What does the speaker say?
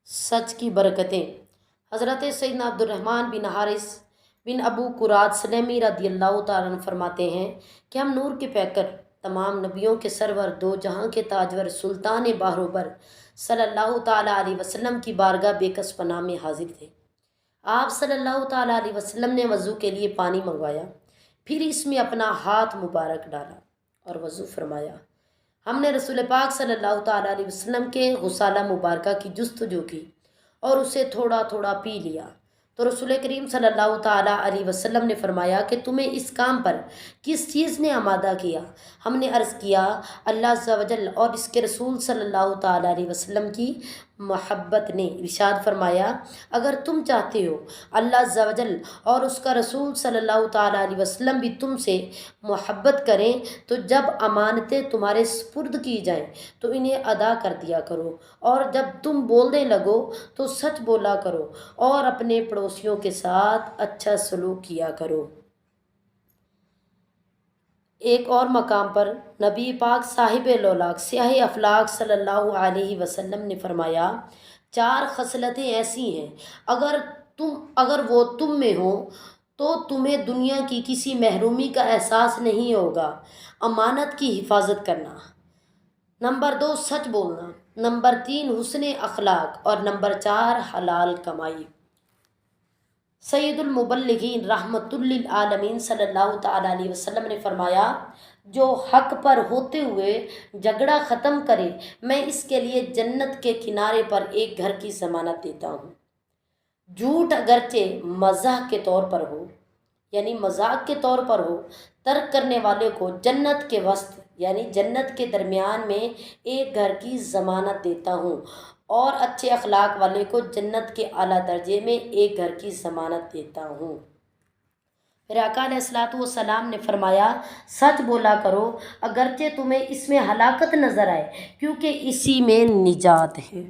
سچ کی برکتیں۔ حضرت سیدنا عبد الرحمن بن حارث بن ابو قراد سلمی رضی اللہ تعالیٰ عنہ فرماتے ہیں کہ ہم نور کے پیکر تمام نبیوں کے سرور دو جہاں کے تاجور سلطان باہروبر صلی اللہ تعالیٰ علیہ وسلم کی بارگاہ بے کس پناہ میں حاضر تھے۔ آپ صلی اللہ تعالیٰ علیہ وسلم نے وضو کے لیے پانی منگوایا، پھر اس میں اپنا ہاتھ مبارک ڈالا اور وضو فرمایا۔ ہم نے رسول پاک صلی اللہ تعالیٰ علیہ وسلم کے غسالہ مبارکہ کی جستجو کی اور اسے تھوڑا تھوڑا پی لیا، تو رسول کریم صلی اللہ تعالیٰ علیہ وسلم نے فرمایا کہ تمہیں اس کام پر کس چیز نے آمادہ کیا؟ ہم نے عرض کیا اللہ عز و جل اور اس کے رسول صلی اللہ تعالیٰ علیہ وسلم کی محبت نے۔ ارشاد فرمایا اگر تم چاہتے ہو اللہ عز و جل اور اس کا رسول صلی اللہ تعالیٰ علیہ وسلم بھی تم سے محبت کریں تو جب امانتیں تمہارے سپرد کی جائیں تو انہیں ادا کر دیا کرو، اور جب تم بولنے لگو تو سچ بولا کرو اور اپنے پڑوسیوں کے ساتھ اچھا سلوک کیا کرو۔ ایک اور مقام پر نبی پاک صاحب لولاک سیاہ افلاک صلی اللہ علیہ وسلم نے فرمایا چار خصلتیں ایسی ہیں اگر وہ تم میں ہوں تو تمہیں دنیا کی کسی محرومی کا احساس نہیں ہوگا۔ امانت کی حفاظت کرنا، نمبر 2 سچ بولنا، نمبر 3 حسن اخلاق اور نمبر 4 حلال کمائی۔ سید المبلغین رحمۃ للعالمین صلی اللہ تعالیٰ علیہ وسلم نے فرمایا جو حق پر ہوتے ہوئے جھگڑا ختم کرے میں اس کے لیے جنت کے کنارے پر ایک گھر کی ضمانت دیتا ہوں۔ جھوٹ اگرچہ مزاح کے طور پر ہو، یعنی مذاق کے طور پر ہو، ترک کرنے والے کو جنت کے وسط یعنی جنت کے درمیان میں ایک گھر کی ضمانت دیتا ہوں، اور اچھے اخلاق والے کو جنت کے اعلیٰ درجے میں ایک گھر کی ضمانت دیتا ہوں۔ پھر آقا علیہ الصلوۃ والسلام نے فرمایا سچ بولا کرو اگرچہ تمہیں اس میں ہلاکت نظر آئے، کیونکہ اسی میں نجات ہے۔